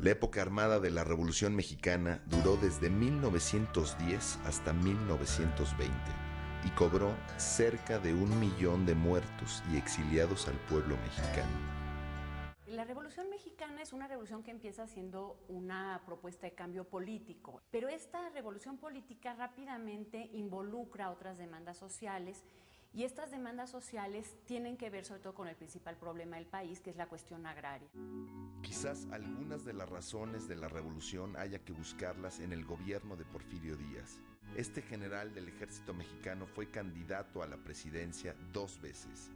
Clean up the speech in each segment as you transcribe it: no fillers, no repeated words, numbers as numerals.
La época armada de la Revolución Mexicana duró desde 1910 hasta 1920 y cobró cerca de 1 millón de muertos y exiliados al pueblo mexicano. La Revolución Mexicana es una revolución que empieza siendo una propuesta de cambio político, pero esta revolución política rápidamente involucra otras demandas sociales y estas demandas sociales tienen que ver sobre todo con el principal problema del país, que es la cuestión agraria. Quizás algunas de las razones de la revolución haya que buscarlas en el gobierno de Porfirio Díaz. Este general del ejército mexicano fue candidato a la presidencia 2 veces,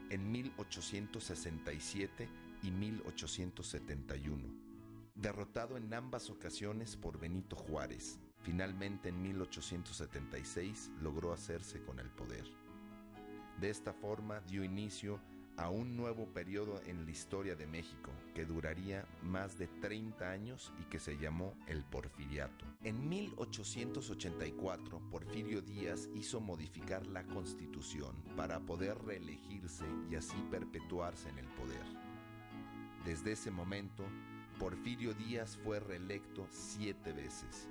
en 1867 y 1871, derrotado en ambas ocasiones por Benito Juárez. Finalmente, en 1876 logró hacerse con el poder. De esta forma dio inicio a un nuevo periodo en la historia de México que duraría más de 30 años y que se llamó el Porfiriato. En 1884, Porfirio Díaz hizo modificar la Constitución para poder reelegirse y así perpetuarse en el poder. Desde ese momento, Porfirio Díaz fue reelecto 7 veces,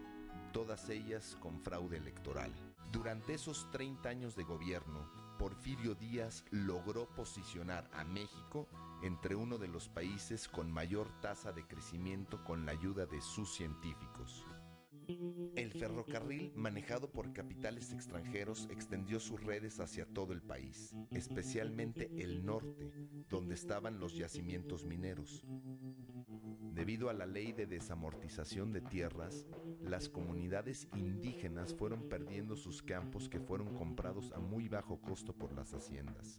todas ellas con fraude electoral. Durante esos 30 años de gobierno, Porfirio Díaz logró posicionar a México entre uno de los países con mayor tasa de crecimiento con la ayuda de sus científicos. El ferrocarril, manejado por capitales extranjeros, extendió sus redes hacia todo el país, especialmente el norte, donde estaban los yacimientos mineros. Debido a la ley de desamortización de tierras, las comunidades indígenas fueron perdiendo sus campos que fueron comprados a muy bajo costo por las haciendas.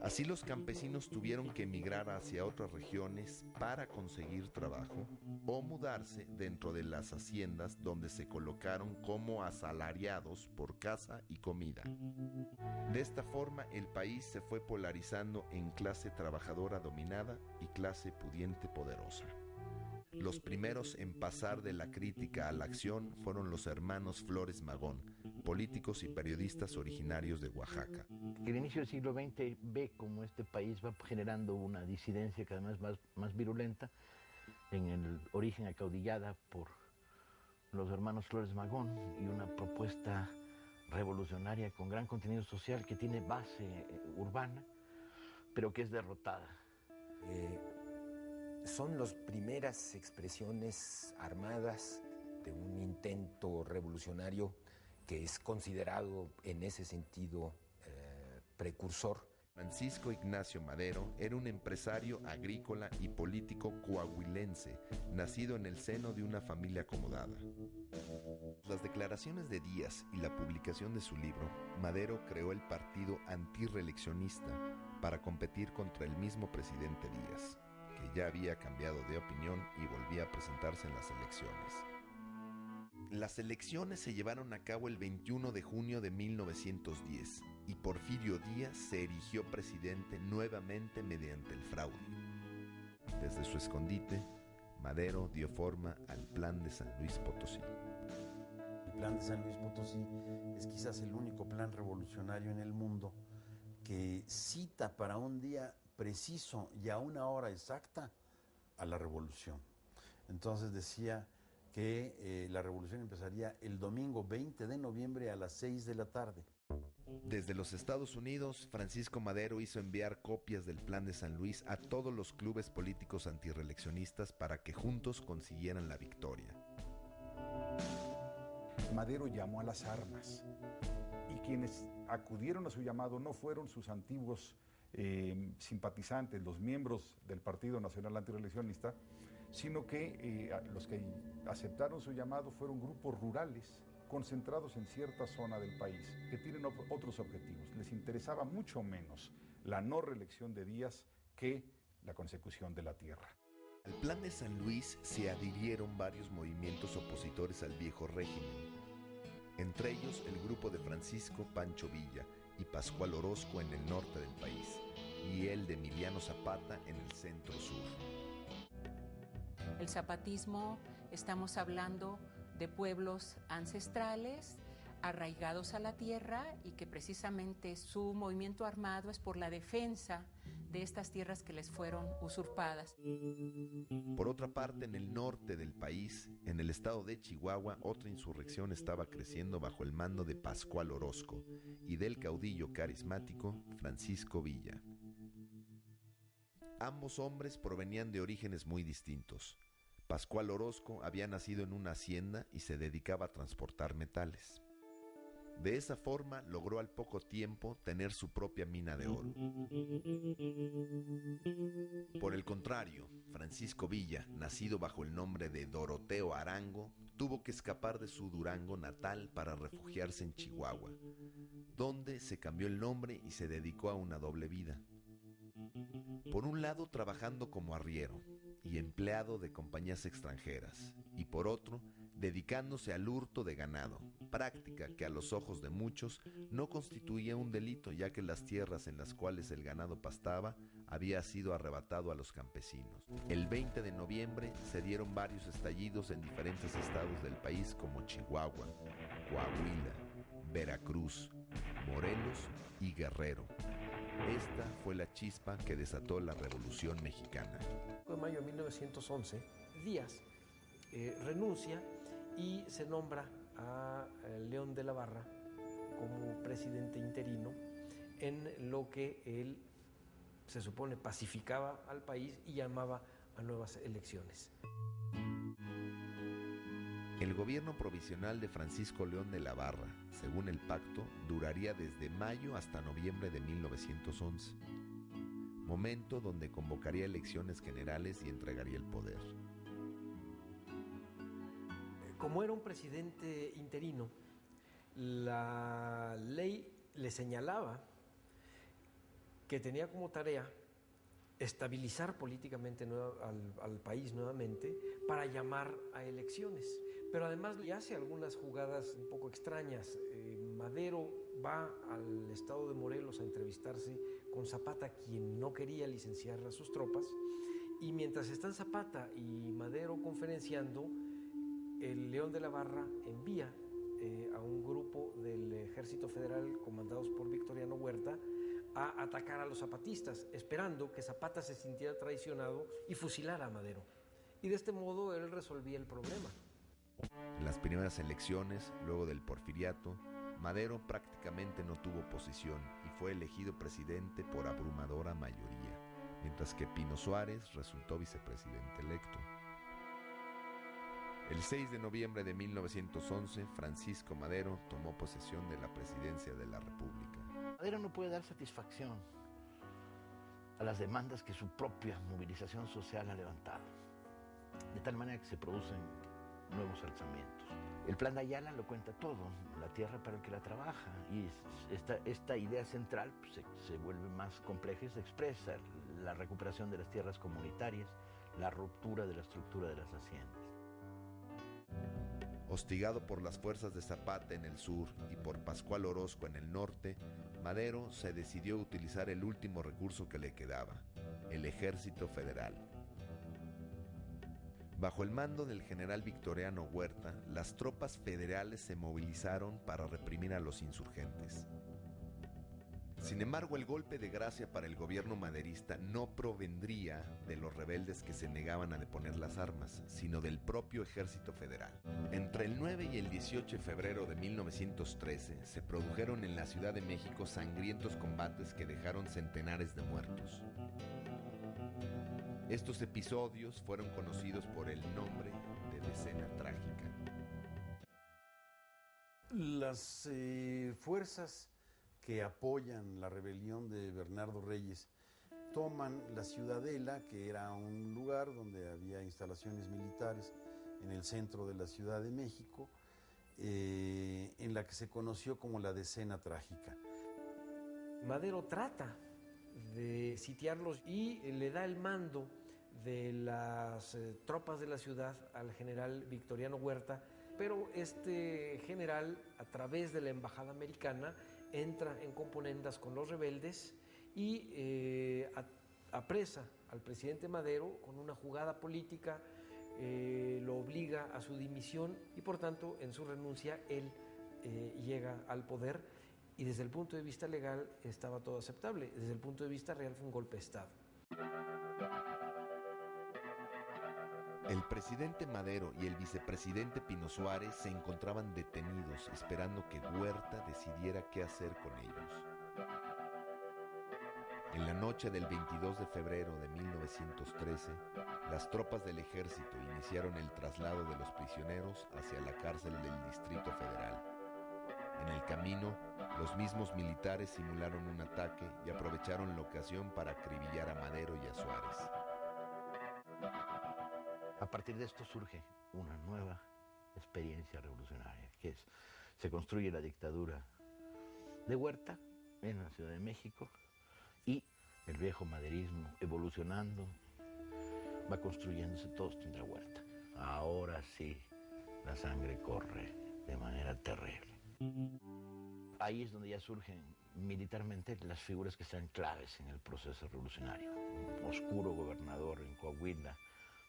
Así los campesinos tuvieron que emigrar hacia otras regiones para conseguir trabajo o mudarse dentro de las haciendas donde se colocaron como asalariados por casa y comida. De esta forma el país se fue polarizando en clase trabajadora dominada y clase pudiente poderosa. Los primeros en pasar de la crítica a la acción fueron los hermanos Flores Magón, políticos y periodistas originarios de Oaxaca. El inicio del siglo XX ve cómo este país va generando una disidencia cada vez más virulenta, en el origen acaudillada por los hermanos Flores Magón y una propuesta revolucionaria con gran contenido social que tiene base urbana, pero que es derrotada. Son las primeras expresiones armadas de un intento revolucionario que es considerado en ese sentido precursor. Francisco Ignacio Madero era un empresario agrícola y político coahuilense, nacido en el seno de una familia acomodada. Las declaraciones de Díaz y la publicación de su libro, Madero creó el partido antirreeleccionista para competir contra el mismo presidente Díaz, que ya había cambiado de opinión y volvía a presentarse en las elecciones. Las elecciones se llevaron a cabo el 21 de junio de 1910 y Porfirio Díaz se erigió presidente nuevamente mediante el fraude. Desde su escondite, Madero dio forma al Plan de San Luis Potosí. El Plan de San Luis Potosí es quizás el único plan revolucionario en el mundo que cita para un día preciso y a una hora exacta a la revolución. Entonces decía que la revolución empezaría el domingo 20 de noviembre a las 6 de la tarde. Desde los Estados Unidos, Francisco Madero hizo enviar copias del Plan de San Luis a todos los clubes políticos antirreeleccionistas para que juntos consiguieran la victoria. Madero llamó a las armas y quienes acudieron a su llamado no fueron sus antiguos simpatizantes, los miembros del Partido Nacional Antirreeleccionista, sino que los que aceptaron su llamado fueron grupos rurales concentrados en cierta zona del país que tienen otros objetivos. Les interesaba mucho menos la no reelección de Díaz que la consecución de la tierra. Al Plan de San Luis se adhirieron varios movimientos opositores al viejo régimen, entre ellos el grupo de Francisco Pancho Villa y Pascual Orozco en el norte del país, y el de Emiliano Zapata en el centro-sur. El zapatismo, estamos hablando de pueblos ancestrales, arraigados a la tierra y que precisamente su movimiento armado es por la defensa de estas tierras que les fueron usurpadas. Por otra parte, en el norte del país, en el estado de Chihuahua, otra insurrección estaba creciendo bajo el mando de Pascual Orozco y del caudillo carismático Francisco Villa. Ambos hombres provenían de orígenes muy distintos. Pascual Orozco había nacido en una hacienda y se dedicaba a transportar metales. De esa forma logró al poco tiempo tener su propia mina de oro. Por el contrario, Francisco Villa, nacido bajo el nombre de Doroteo Arango, tuvo que escapar de su Durango natal para refugiarse en Chihuahua, donde se cambió el nombre y se dedicó a una doble vida. Por un lado, trabajando como arriero y empleado de compañías extranjeras, y por otro, dedicándose al hurto de ganado, práctica que a los ojos de muchos no constituía un delito, ya que las tierras en las cuales el ganado pastaba había sido arrebatado a los campesinos. El 20 de noviembre se dieron varios estallidos en diferentes estados del país como Chihuahua, Coahuila, Veracruz, Morelos y Guerrero. Esta fue la chispa que desató la Revolución Mexicana. En mayo de 1911, Díaz renuncia y se nombra a León de la Barra como presidente interino, en lo que él se supone pacificaba al país y llamaba a nuevas elecciones. El gobierno provisional de Francisco León de la Barra, según el pacto, duraría desde mayo hasta noviembre de 1911, momento donde convocaría elecciones generales y entregaría el poder. Como era un presidente interino, la ley le señalaba que tenía como tarea estabilizar políticamente al país nuevamente para llamar a elecciones. Pero además le hace algunas jugadas un poco extrañas. Madero va al estado de Morelos a entrevistarse con Zapata, quien no quería licenciar a sus tropas, y mientras están Zapata y Madero conferenciando, el León de la Barra envía a un grupo del Ejército Federal comandados por Victoriano Huerta a atacar a los zapatistas, esperando que Zapata se sintiera traicionado y fusilara a Madero. Y de este modo él resolvía el problema. En las primeras elecciones, luego del porfiriato, Madero prácticamente no tuvo oposición y fue elegido presidente por abrumadora mayoría, mientras que Pino Suárez resultó vicepresidente electo. El 6 de noviembre de 1911, Francisco Madero tomó posesión de la presidencia de la República. Madero no puede dar satisfacción a las demandas que su propia movilización social ha levantado, de tal manera que se producen nuevos alzamientos. El plan de Ayala lo cuenta todo, la tierra para el que la trabaja, y esta idea central pues, se vuelve más compleja y se expresa la recuperación de las tierras comunitarias, la ruptura de la estructura de las haciendas. Hostigado por las fuerzas de Zapata en el sur y por Pascual Orozco en el norte, Madero se decidió a utilizar el último recurso que le quedaba, el Ejército Federal. Bajo el mando del general Victoriano Huerta, las tropas federales se movilizaron para reprimir a los insurgentes. Sin embargo, el golpe de gracia para el gobierno maderista no provendría de los rebeldes que se negaban a deponer las armas, sino del propio Ejército Federal. Entre el 9 y el 18 de febrero de 1913 se produjeron en la Ciudad de México sangrientos combates que dejaron centenares de muertos. Estos episodios fueron conocidos por el nombre de Decena Trágica. Las fuerzas que apoyan la rebelión de Bernardo Reyes toman la Ciudadela, que era un lugar donde había instalaciones militares en el centro de la Ciudad de México, en la que se conoció como la Decena Trágica. Madero trata de sitiarlos y le da el mando de las tropas de la ciudad al general Victoriano Huerta, pero este general, a través de la embajada americana, entra en componendas con los rebeldes y apresa al presidente Madero con una jugada política, lo obliga a su dimisión y por tanto en su renuncia él llega al poder y desde el punto de vista legal estaba todo aceptable. Desde el punto de vista real fue un golpe de Estado. El presidente Madero y el vicepresidente Pino Suárez se encontraban detenidos esperando que Huerta decidiera qué hacer con ellos. En la noche del 22 de febrero de 1913, las tropas del ejército iniciaron el traslado de los prisioneros hacia la cárcel del Distrito Federal. En el camino, los mismos militares simularon un ataque y aprovecharon la ocasión para acribillar a Madero y a Suárez. A partir de esto surge una nueva experiencia revolucionaria, que es, se construye la dictadura de Huerta en la Ciudad de México y el viejo maderismo evolucionando, va construyéndose todo contra Huerta. Ahora sí, la sangre corre de manera terrible. Ahí es donde ya surgen militarmente las figuras que están claves en el proceso revolucionario. Un oscuro gobernador en Coahuila,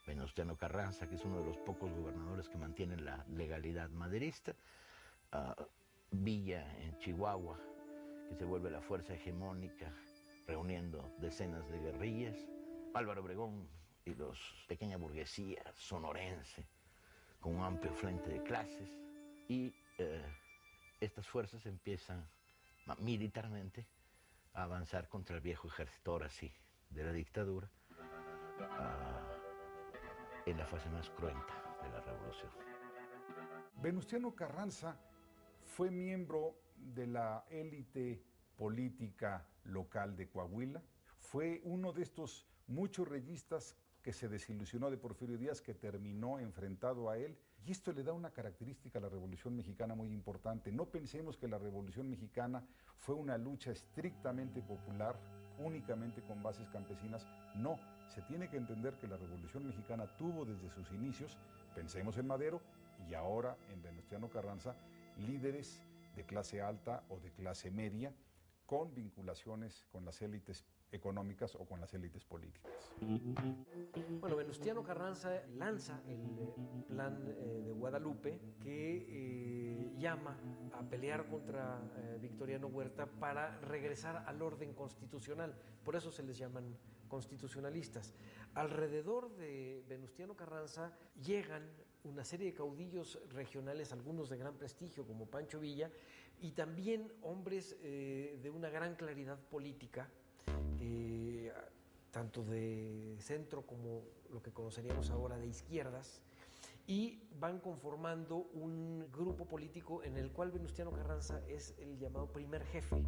Venustiano Carranza, que es uno de los pocos gobernadores que mantienen la legalidad maderista. Villa en Chihuahua, que se vuelve la fuerza hegemónica, reuniendo decenas de guerrillas. Álvaro Obregón y los pequeña burguesía sonorense, con un amplio frente de clases. Y estas fuerzas empiezan militarmente a avanzar contra el viejo ejército, ahora sí, de la dictadura, en la fase más cruenta de la revolución. Venustiano Carranza fue miembro de la élite política local de Coahuila. Fue uno de estos muchos reyistas que se desilusionó de Porfirio Díaz, que terminó enfrentado a él. Y esto le da una característica a la Revolución Mexicana muy importante. No pensemos que la Revolución Mexicana fue una lucha estrictamente popular, únicamente con bases campesinas. No, se tiene que entender que la Revolución Mexicana tuvo desde sus inicios, pensemos en Madero y ahora en Venustiano Carranza, líderes de clase alta o de clase media con vinculaciones con las élites económicas o con las élites políticas. Bueno, Venustiano Carranza lanza el plan de Guadalupe que llama a pelear contra Victoriano Huerta para regresar al orden constitucional. Por eso se les llaman constitucionalistas. Alrededor de Venustiano Carranza llegan una serie de caudillos regionales, algunos de gran prestigio como Pancho Villa, y también hombres de una gran claridad política, tanto de centro como lo que conoceríamos ahora de izquierdas, y van conformando un grupo político en el cual Venustiano Carranza es el llamado primer jefe.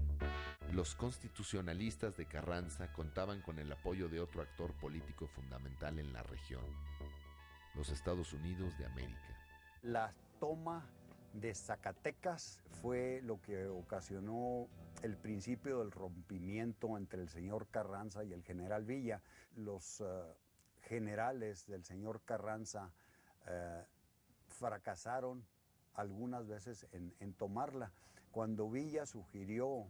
Los constitucionalistas de Carranza contaban con el apoyo de otro actor político fundamental en la región, los Estados Unidos de América. La toma de Zacatecas fue lo que ocasionó el principio del rompimiento entre el señor Carranza y el general Villa. Los generales del señor Carranza fracasaron algunas veces en tomarla. Cuando Villa sugirió,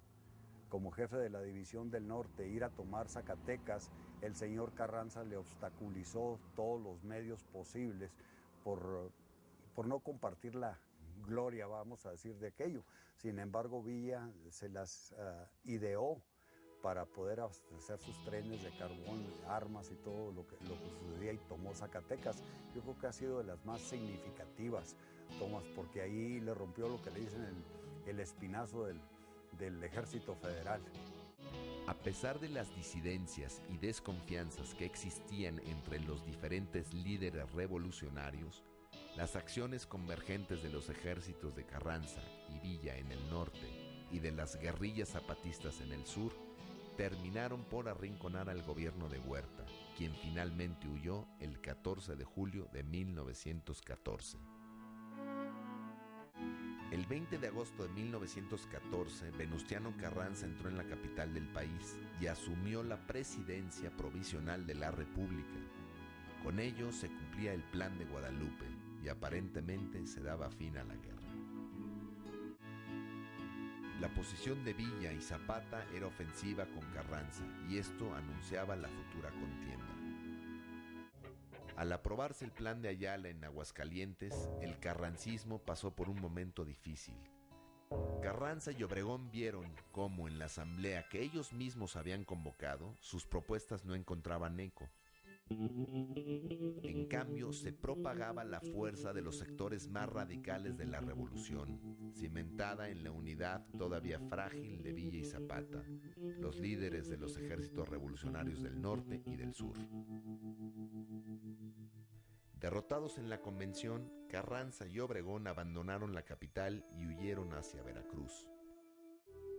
como jefe de la División del Norte, ir a tomar Zacatecas, el señor Carranza le obstaculizó todos los medios posibles por no compartir la gloria, vamos a decir, de aquello. Sin embargo, Villa se las ideó para poder abastecer sus trenes de carbón, armas y todo lo que sucedía, y tomó Zacatecas. Yo creo que ha sido de las más significativas tomas, porque ahí le rompió lo que le dicen el espinazo del Ejército Federal. A pesar de las disidencias y desconfianzas que existían entre los diferentes líderes revolucionarios, las acciones convergentes de los ejércitos de Carranza y Villa en el norte y de las guerrillas zapatistas en el sur terminaron por arrinconar al gobierno de Huerta, quien finalmente huyó el 14 de julio de 1914. El 20 de agosto de 1914, Venustiano Carranza entró en la capital del país y asumió la presidencia provisional de la República. Con ello se cumplía el plan de Guadalupe y aparentemente se daba fin a la guerra. La posición de Villa y Zapata era ofensiva con Carranza y esto anunciaba la futura contienda. Al aprobarse el plan de Ayala en Aguascalientes, el carrancismo pasó por un momento difícil. Carranza y Obregón vieron cómo en la asamblea que ellos mismos habían convocado, sus propuestas no encontraban eco. En cambio, se propagaba la fuerza de los sectores más radicales de la revolución, cimentada en la unidad todavía frágil de Villa y Zapata, los líderes de los ejércitos revolucionarios del norte y del sur. Derrotados en la convención, Carranza y Obregón abandonaron la capital y huyeron hacia Veracruz.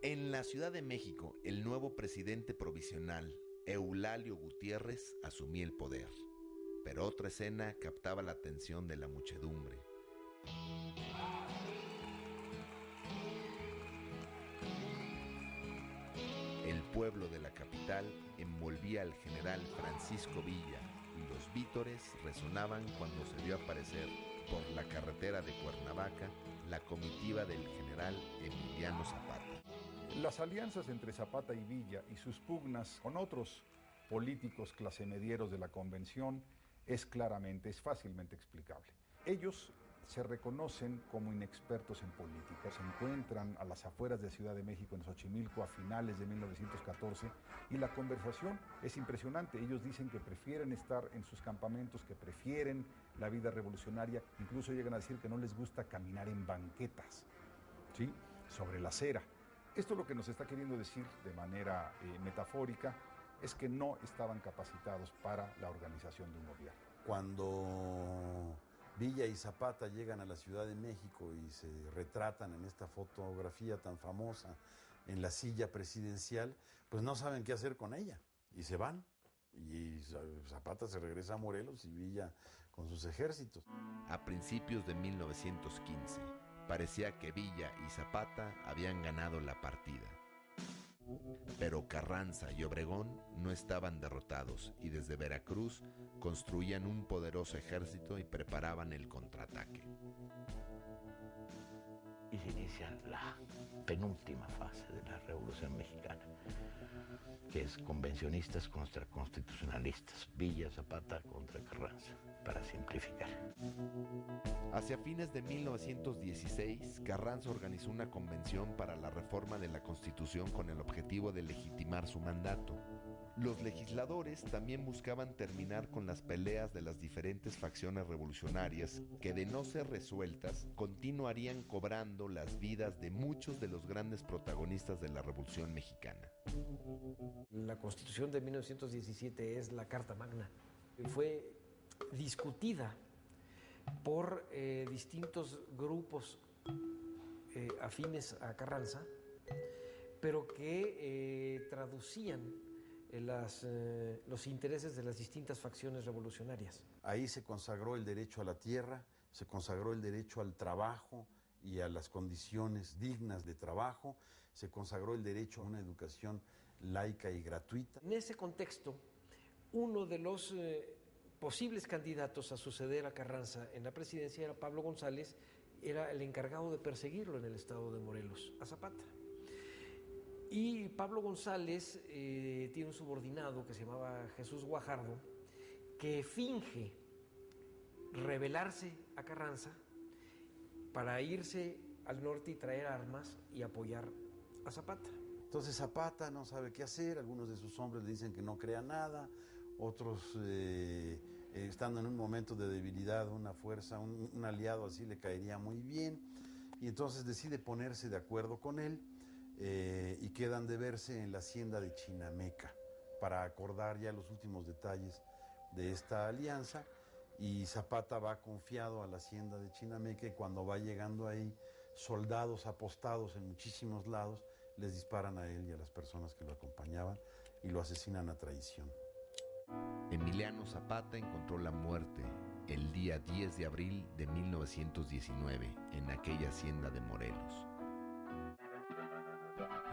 En la Ciudad de México, el nuevo presidente provisional, Eulalio Gutiérrez, asumía el poder, pero otra escena captaba la atención de la muchedumbre. El pueblo de la capital envolvía al general Francisco Villa y los vítores resonaban cuando se vio aparecer por la carretera de Cuernavaca la comitiva del general Emiliano Zapata. Las alianzas entre Zapata y Villa y sus pugnas con otros políticos clasemedieros de la convención es fácilmente explicable. Ellos se reconocen como inexpertos en política, se encuentran a las afueras de Ciudad de México, en Xochimilco, a finales de 1914, y la conversación es impresionante. Ellos dicen que prefieren estar en sus campamentos, que prefieren la vida revolucionaria, incluso llegan a decir que no les gusta caminar en banquetas, ¿sí?, sobre la acera. Esto lo que nos está queriendo decir de manera metafórica es que no estaban capacitados para la organización de un gobierno. Cuando Villa y Zapata llegan a la Ciudad de México y se retratan en esta fotografía tan famosa en la silla presidencial, pues no saben qué hacer con ella y se van. Y Zapata se regresa a Morelos y Villa con sus ejércitos. A principios de 1915, parecía que Villa y Zapata habían ganado la partida. Pero Carranza y Obregón no estaban derrotados y desde Veracruz construían un poderoso ejército y preparaban el contraataque. Y se inicia la penúltima fase de la Revolución Mexicana, que es convencionistas contra constitucionalistas, Villa, Zapata contra Carranza, para simplificar. Hacia fines de 1916, Carranza organizó una convención para la reforma de la Constitución con el objetivo de legitimar su mandato. Los legisladores también buscaban terminar con las peleas de las diferentes facciones revolucionarias que, de no ser resueltas, continuarían cobrando las vidas de muchos de los grandes protagonistas de la Revolución Mexicana. La Constitución de 1917 es la Carta Magna. Fue discutida por distintos grupos afines a Carranza, pero que traducían los intereses de las distintas facciones revolucionarias. Ahí se consagró el derecho a la tierra, se consagró el derecho al trabajo y a las condiciones dignas de trabajo, se consagró el derecho a una educación laica y gratuita. En ese contexto, uno de los posibles candidatos a suceder a Carranza en la presidencia era Pablo González, era el encargado de perseguirlo en el estado de Morelos, a Zapata. Y Pablo González tiene un subordinado que se llamaba Jesús Guajardo, que finge rebelarse a Carranza para irse al norte y traer armas y apoyar a Zapata. Entonces Zapata no sabe qué hacer, algunos de sus hombres le dicen que no crea nada, otros estando en un momento de debilidad, una fuerza, un aliado así le caería muy bien, y entonces decide ponerse de acuerdo con él. Y quedan de verse en la hacienda de Chinameca para acordar ya los últimos detalles de esta alianza, y Zapata va confiado a la hacienda de Chinameca, y cuando va llegando ahí, soldados apostados en muchísimos lados les disparan a él y a las personas que lo acompañaban y lo asesinan a traición. Emiliano Zapata encontró la muerte el día 10 de abril de 1919 en aquella hacienda de Morelos.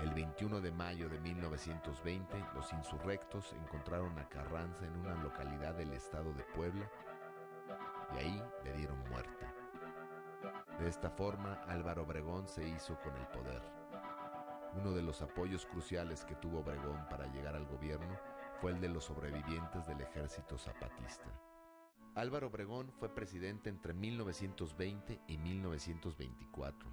El 21 de mayo de 1920, los insurrectos encontraron a Carranza en una localidad del estado de Puebla y ahí le dieron muerte. De esta forma, Álvaro Obregón se hizo con el poder. Uno de los apoyos cruciales que tuvo Obregón para llegar al gobierno fue el de los sobrevivientes del ejército zapatista. Álvaro Obregón fue presidente entre 1920 y 1924.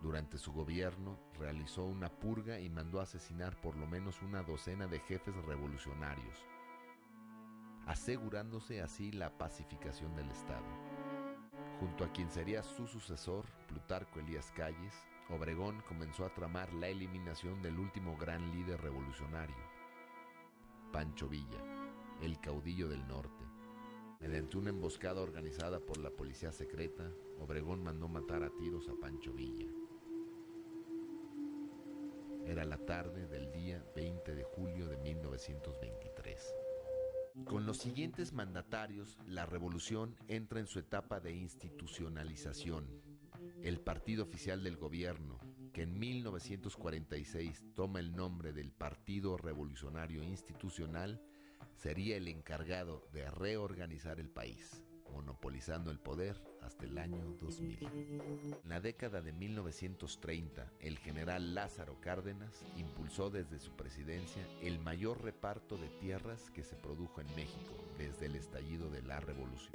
Durante su gobierno realizó una purga y mandó asesinar por lo menos una docena de jefes revolucionarios, asegurándose así la pacificación del Estado. Junto a quien sería su sucesor, Plutarco Elías Calles, Obregón comenzó a tramar la eliminación del último gran líder revolucionario, Pancho Villa, el caudillo del norte. Mediante una emboscada organizada por la policía secreta, Obregón mandó matar a tiros a Pancho Villa. Era la tarde del día 20 de julio de 1923. Con los siguientes mandatarios, la revolución entra en su etapa de institucionalización. El partido oficial del gobierno, que en 1946 toma el nombre del Partido Revolucionario Institucional, sería el encargado de reorganizar el país, monopolizando el poder hasta el año 2000. En la década de 1930, el general Lázaro Cárdenas impulsó desde su presidencia el mayor reparto de tierras que se produjo en México desde el estallido de la revolución.